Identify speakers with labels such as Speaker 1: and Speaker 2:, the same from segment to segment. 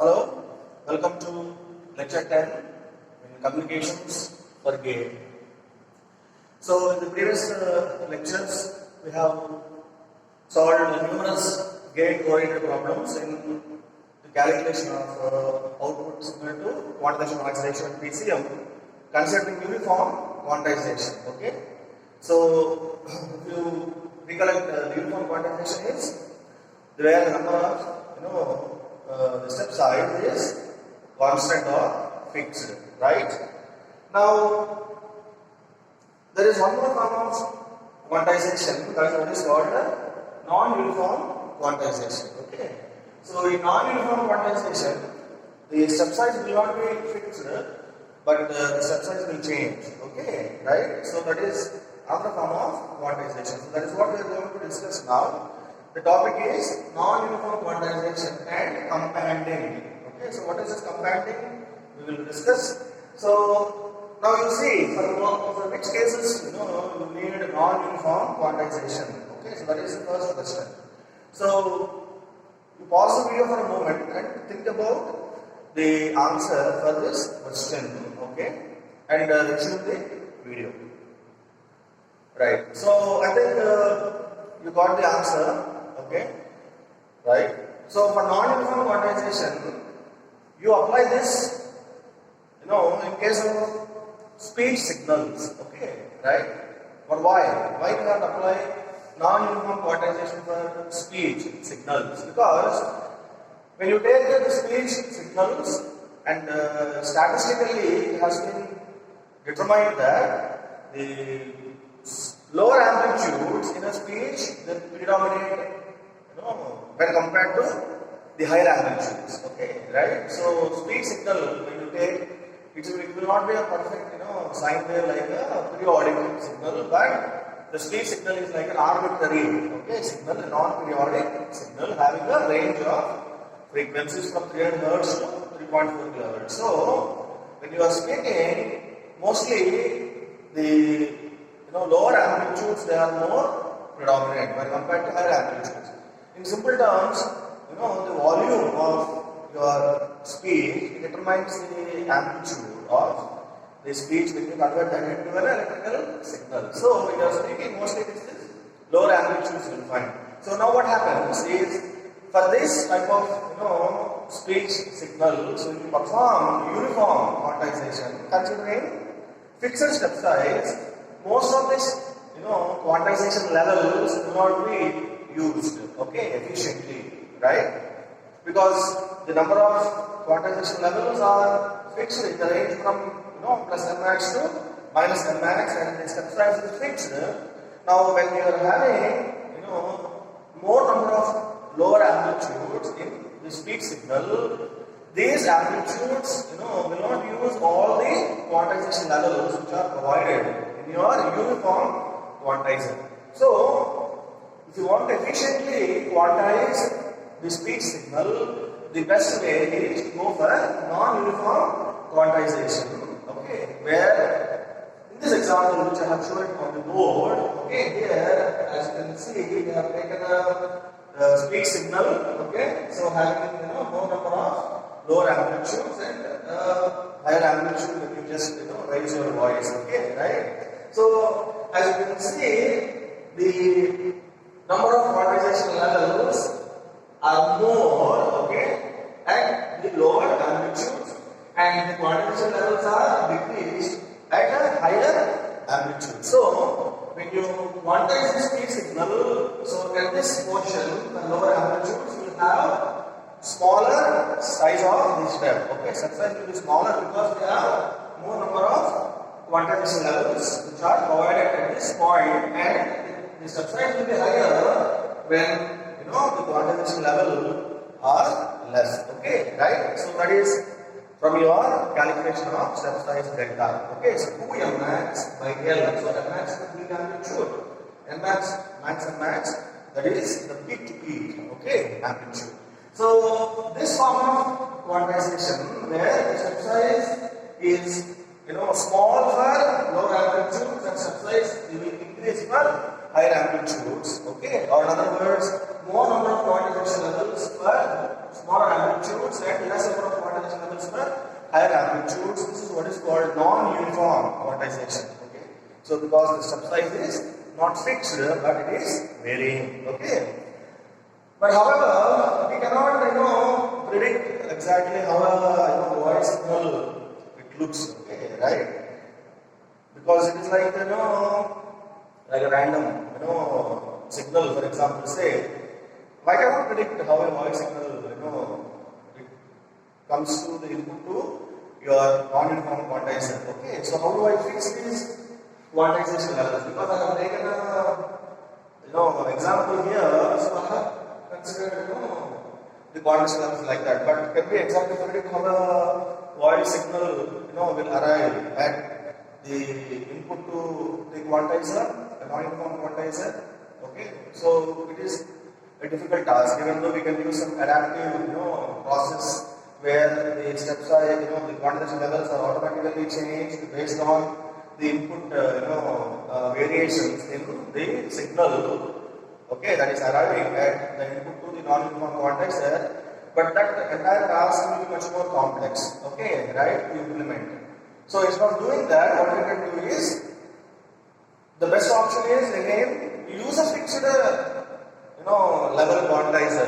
Speaker 1: Hello, welcome to lecture 10 in communications for gain. So in the previous lectures we have solved numerous gain-oriented problems in the calculation of output signal to quantization, quantization and PCM considering uniform quantization. Okay, so if you recollect, the uniform quantization is where the number of the step size is constant or fixed, right? Now there is one more form of quantization that is called non-uniform quantization. Okay, so in non-uniform quantization, the step size will not be fixed, but the step size will change. Okay, right? So that is another form of quantization. So that is what we are going to discuss now. The topic is non-uniform quantization and companding. Okay, so what is this companding? We will discuss. So now you see for which cases you need non-uniform quantization. Okay, so that is the first question. So you pause the video for a moment and think about the answer for this question. Okay, and resume the video. Right. So I think you got the answer. Okay, right. So for non-uniform quantization, you apply this, in case of speech signals. Okay, right. But why? Why you have to apply non-uniform quantization for speech signals? Because when you take the speech signals and statistically it has been determined that the lower amplitudes in a speech they predominate when compared to the higher amplitudes. Okay, right? So speech signal when you take it will not be a perfect sine wave like a periodic signal, but the speech signal is like an arbitrary signal, a non-periodic signal having a range of frequencies from 300 Hz to 3.4 kHz. So when you are speaking, mostly the lower amplitudes they are more predominant when compared to higher amplitudes. In simple terms, the volume of your speech determines the amplitude of the speech when you convert that into an electrical signal. So when you are speaking, mostly this is lower amplitudes you will find. So now what happens is for this type of speech signal, so you perform uniform quantization considering fixed step size. Most of this quantization levels will not be used efficiently, right? Because the number of quantization levels are fixed in the range from plus n max to minus n max, and the step size is fixed. Now when you are having more number of lower amplitudes in the speech signal, these amplitudes will not use all the quantization levels which are provided in your uniform quantizer. So if you want to efficiently quantize the speech signal, the best way is to go for non-uniform quantization. Okay, where in this example which I have shown on the board, here as you can see we have taken a speech signal. Okay, so having more number of lower amplitudes and higher amplitude when you just raise your voice. Okay, right? So as you can see, the number of quantization levels are more, at the lower amplitudes, and the quantization levels are decreased at a higher amplitude. So when you quantize the speech signal, so at this portion, the lower amplitudes will have smaller size of the step. Step size will be smaller because there are more number of quantization levels which are provided at this point, and the step size will be higher when the quantization level are less. Okay, right? So that is from your calculation of step size delta. Okay, so 2 max by L. So max is the peak amplitude. Max and max, that is the peak to peak. Okay, amplitude. So this form of quantization where the step size is small for lower amplitudes and step size will increase for higher amplitudes. Okay, or in other words, more number of quantization levels for smaller amplitudes and lesser quantization. Okay. So because the step size is not fixed, but it is varying. Okay. But however, we cannot predict exactly how a voice signal it looks. Okay, right? Because it is like like a random signal. For example, say I cannot predict how a voice signal it comes to the input to your non-uniform quantizer. Okay, so how do I fix these quantization levels? Because I have taken a example here, so I have considered the quantization levels like that. But can we exactly predict how a voice signal will arrive at the input to the quantizer, the non-uniform quantizer? Okay, so it is a difficult task, even though we can use some adaptive process where the step size, the quantization levels are automatically changed based on the input variations in the signal, okay, that is arriving at the input to the non-uniform quantizer. But that entire task will be much more complex, okay, right, to implement. So instead of doing that, what we can do is, the best option is again use a fixed level quantizer,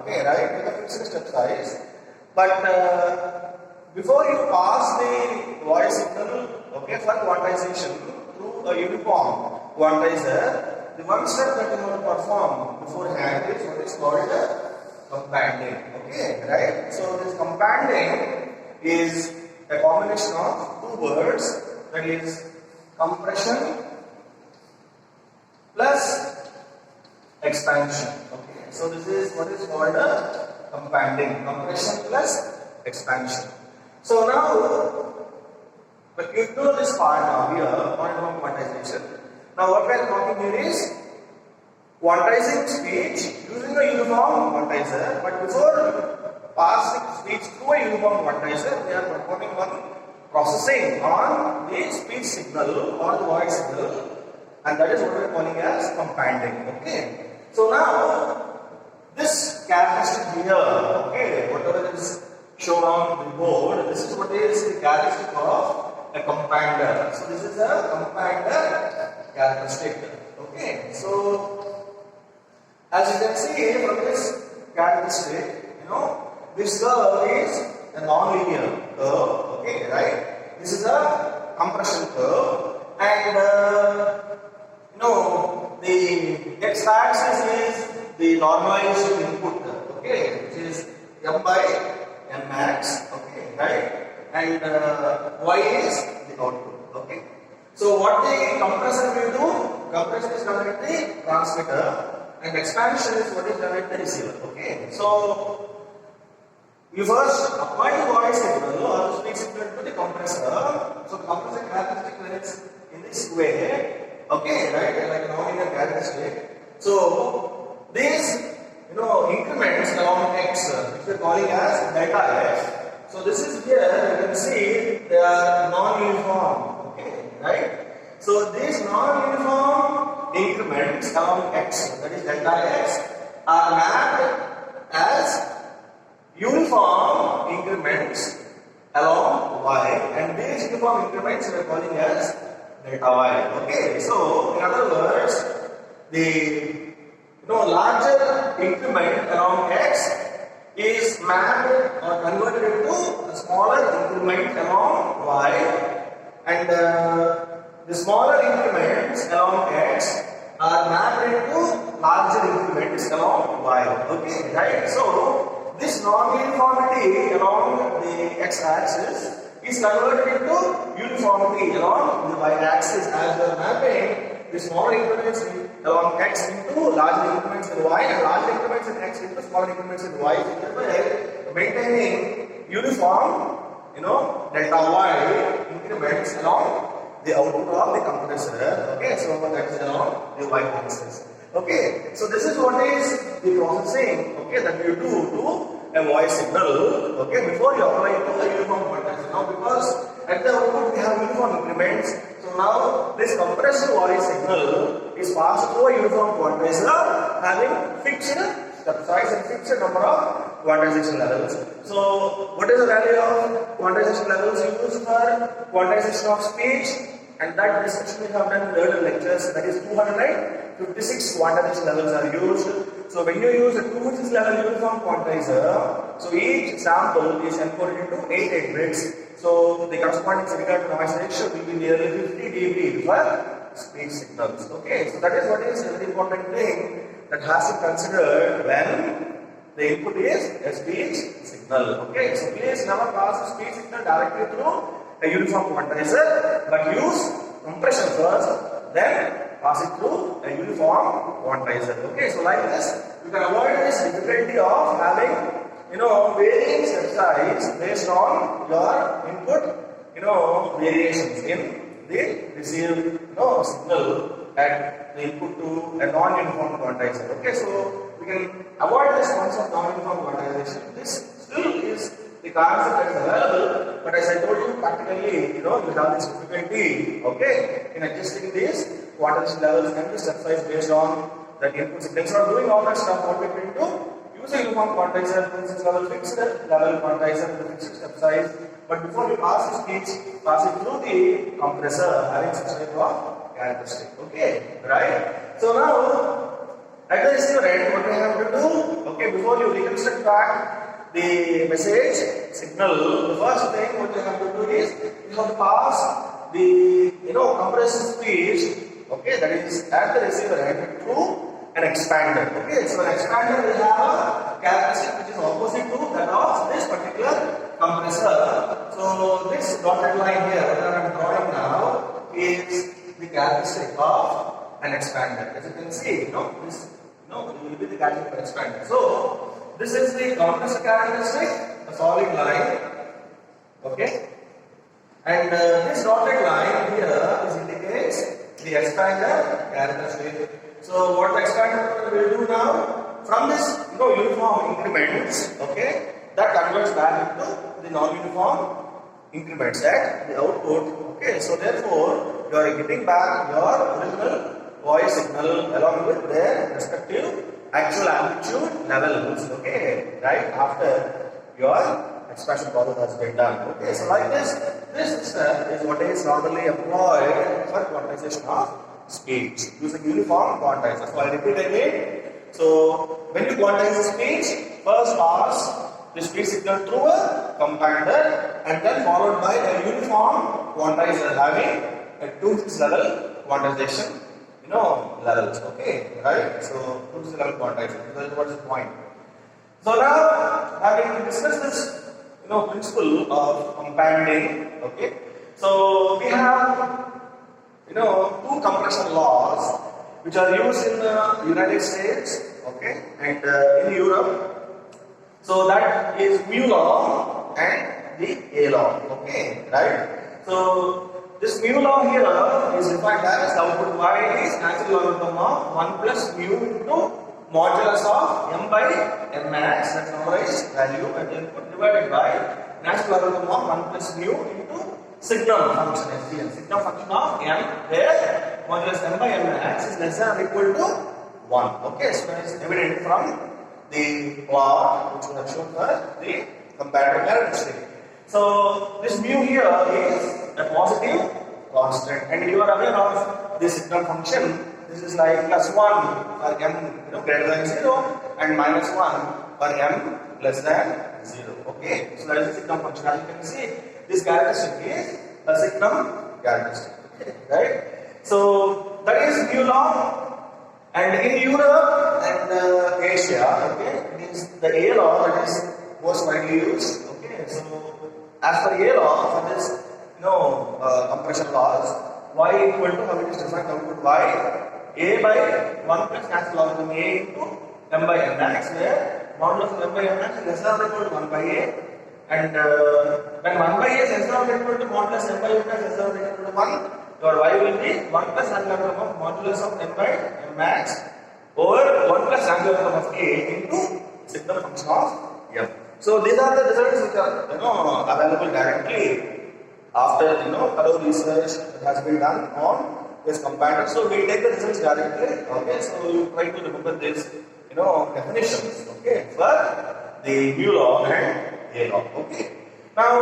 Speaker 1: okay, right, with a fixed step size. But before you pass the voice signal, okay, for quantization through a uniform quantizer, the one step that you want to perform beforehand is what is called companding, okay, right? So this companding is a combination of two words, that is compression plus expansion. Okay, so this is what is called a companding, compression plus expansion. So now, but you know this part now here, non-uniform quantization. Now what we are talking here is quantizing speech using a uniform quantizer, but before passing speech through a uniform quantizer, we are performing one processing on the speech signal or the voice signal, and that is what we are calling as companding. Okay. So now, this characteristic here, okay, whatever is shown on the board, this is what is the characteristic of a compander. So this is a compander characteristic. Okay. So as you can see from this characteristic, this curve is a non-linear curve. Okay, right? This is a compression curve, and the x-axis is the normalized input, okay, which is m by m max, okay, right, and y is the output, okay. So what the compressor will do? Compression is done at the transmitter, and expansion is what is done at the receiver, okay. So you first apply the voice signal or the speech signal to the compressor. So the compressor characteristic when it's in this way. Okay, right, like a non-linear characteristic. So these, increments along x, which we are calling as delta x. So this is here, you can see they are non-uniform. Okay, right. So these non-uniform increments along x, that is delta x, are mapped as uniform increments along y, and these uniform increments we are calling as delta y. Okay, so in other words, the larger increment along x is mapped or converted into a smaller increment along y, and the smaller increments along x are mapped into larger increments along y. Okay, right? So this non-uniformity along the x-axis is converted into uniformity along the y-axis as we are mapping the smaller increments along x into larger increments in y and larger increments in x into smaller increments in y. So maintaining uniform, delta y increments along the output of the compressor. Okay, so that is along the y-axis. Okay, so this is what is the processing, okay, that you do to a voice signal, okay, before you apply it to a uniform quantizer. Now because at the output we have uniform increments, so now this compressed voice signal is passed through a uniform quantizer having fixed step size and fixed number of quantization levels. So what is the value of quantization levels used for quantization of speech? and that discussion we have done in earlier lectures, that is 256 quantization levels are used. So when you use a 256 level uniform quantizer, so each sample is encoded into 8 bits. So the corresponding signal to noise ratio will be nearly 50 dB for speech signals. Okay, so that is what is a very important thing that has to be considered when the input is a speech signal. Okay, so please never pass a speech signal directly through a uniform quantizer, but use compression first, then pass it through a uniform quantizer. Okay, so like this, you can avoid this difficulty of having varying step size based on your input variations in the received signal at the input to a non-uniform quantizer. Okay, so we can avoid this concept of non-uniform quantization. This still is the concept that is available, but as I told you, practically, you have this difficulty, okay, in adjusting these quantization levels and the step size based on that input signal. Instead of doing all that stuff, what we can do, use a uniform quantizer, for instance, fixed level quantizer with a fixed step size, but before you pass the speech, pass it through the compressor having such type of characteristic. Okay, right? So now, at the receiver end, what we have to do, okay, before you reconstruct back the message signal, the first thing what you have to do is you have to pass the compressed speech, okay, that is at the receiver end through an expander. Okay, so an expander will have a characteristic which is opposite to that of this particular compressor. So this dotted line here that I am drawing now is the characteristic of an expander. As you can see, this will be the characteristic of expander. So this is the compressor characteristic, a solid line. Okay, and this dotted line here indicates the expander characteristic. So what the expander will do now, from this uniform increments, okay, that converts back into the non-uniform increments at the output. Okay, so therefore you are getting back your original voice signal along with their respective actual amplitude levels. Okay, right after your expression process has been done. Okay, so like this step is what is normally employed for quantization of speech using uniform quantizer. So I repeat again. So when you quantize the speech, first pass the speech signal through a compander and then followed by a uniform quantizer having a 2-6 level quantization levels. Okay, right? So 2-6 level quantizer. That is what is the point. So now having discussed this principle of companding, okay, so we have two compression laws which are used in the United States, okay, and in Europe. So that is mu law and the A law, okay, right? So this mu law here is defined as output y is natural logarithm of 1 plus mu into modulus of m by m max, that's normalized value, and input divided by natural logarithm of 1 plus mu into signum function SGM, signum function of m, where modulus m by m max is less than or equal to 1. Okay, so that is evident from the plot which we have shown for the comparative characteristic. So this mu here is a positive constant, and you are aware of the signum function. This is like plus 1 for m greater than 0 and minus 1 for m less than 0. Okay, so that is the signum function. As you can see, this characteristic is a signum characteristic. Okay, right? So that is mu law. And in Europe and Asia, okay, it is the A law that is most widely used. Okay, so as per A law, for this compression laws, y equal to how it is defined output y, a by 1 plus natural logarithm a into m by m max, where modulus of m by m max is less than or equal to 1 by a, and when 1 by a is less than or equal to modulus m by m max less than or equal to 1, your y will be 1 plus natural logarithm of modulus of m by m max over 1 plus natural logarithm of a into signal function of m. So these are the results which are available directly after thorough research that has been done on this comparator. So we take the results directly. Okay, so you try to remember this definitions. Okay, for the mu law and A law. Okay. Now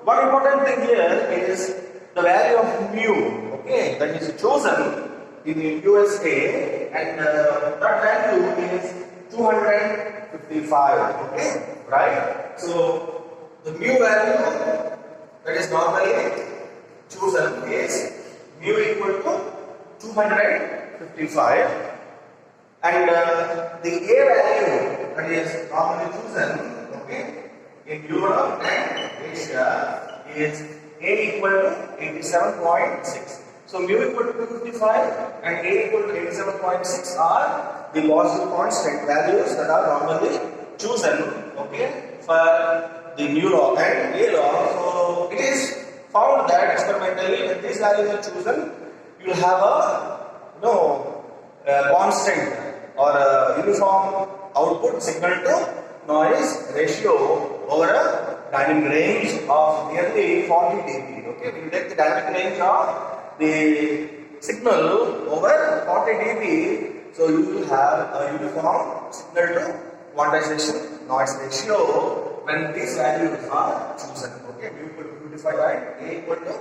Speaker 1: one important thing here is the value of mu, okay, that is chosen in the USA, and that value is 255, okay, right? So the mu value that is normally chosen is mu equal to 255, and the A value that is normally chosen, okay, in Europe and Asia is A equal to 87.6. So mu equal to 255 and A equal to 87.6 are the positive constant values that are normally chosen, okay, for the mu law and A law. So it is found that experimentally when these values are chosen, you will have a constant or a uniform output signal to noise ratio over a dynamic range of nearly 40 dB. Okay, when you take the dynamic range of the signal over 40 dB, so you will have a uniform signal to quantization noise ratio when these values are chosen. Okay, mu equal to 55 and A equal to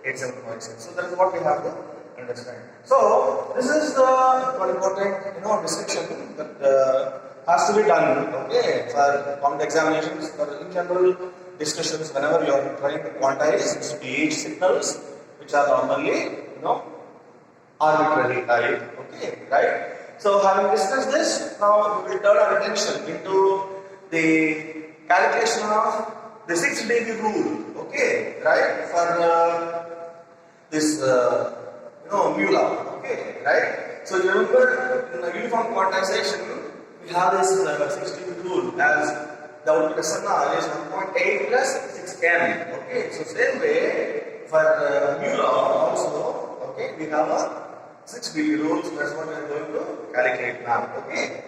Speaker 1: 87.6. So that is what we have to understand. So this is the one important distinction that has to be done. Okay, for common examinations, for in general discussions, whenever you are trying to quantize pH signals, which are normally arbitrary type. Okay, right? So having discussed this, now we will turn our attention into the calculation of the 6 dB rule. Okay, right? For this mu law. Okay, right? So you remember in the uniform quantization, we have this 6 dB rule as the output SNR is 1.8 plus 6n. Okay, so same way for mu law also. Okay, we have a 6 dB rule. So that's what we are going to calculate now. Okay,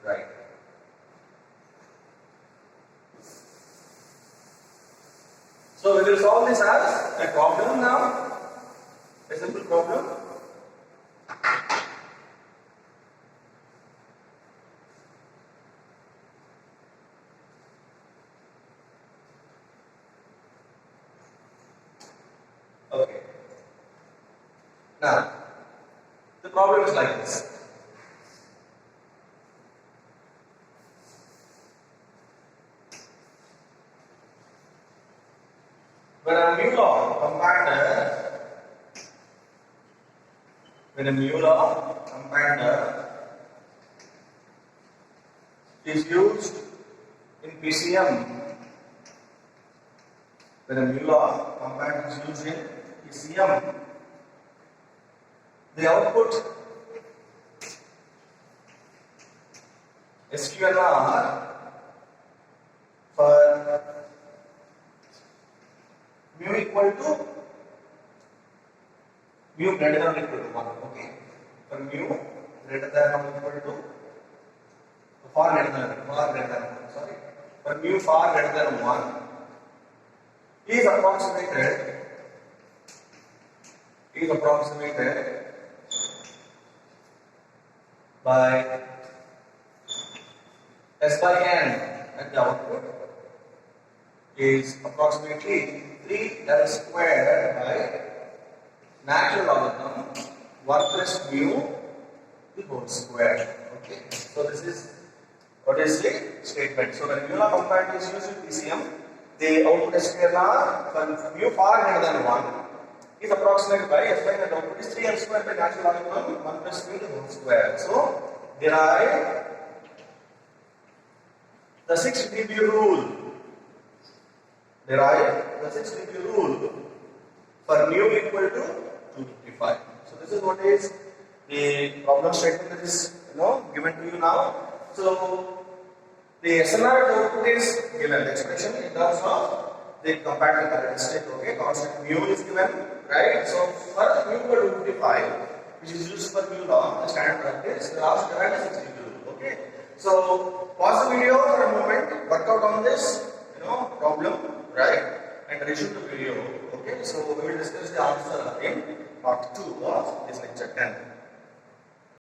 Speaker 1: right. So we will solve this as a problem now, a simple problem. Okay. Now, the problem is like this. When a mu law compander is used in PCM, when a mu law compander is used in PCM, the output SQNR for mu equal to mu greater than or equal to 1. Okay, for mu greater than or equal to far greater than 1. Sorry, for mu far greater than 1 is approximated by S by n at the output is approximately 3 squared by natural logarithm 1 plus mu the whole square. Okay, so this is what is the statement. So when mu law compander is used in PCM, the output SQNR for mu far greater than 1 is approximated by S by n, and output is 3m squared by natural logarithm 1 plus mu the whole square. So derive the 6 dB rule. Derive the 6 dB rule for mu equal to 255. So this is what is the problem statement that is given to you now. So the SNR output is given, the expression in terms of the comparative characteristic. Okay, constant mu is given, right? So for mu equal to 55, which is used for mu law, the standard practice, the last derive is 6 dB rule. Okay, so pause the video for a moment, work out on this problem, right, and resume the video. Okay, so we will discuss the answer in part 2 of this lecture 10.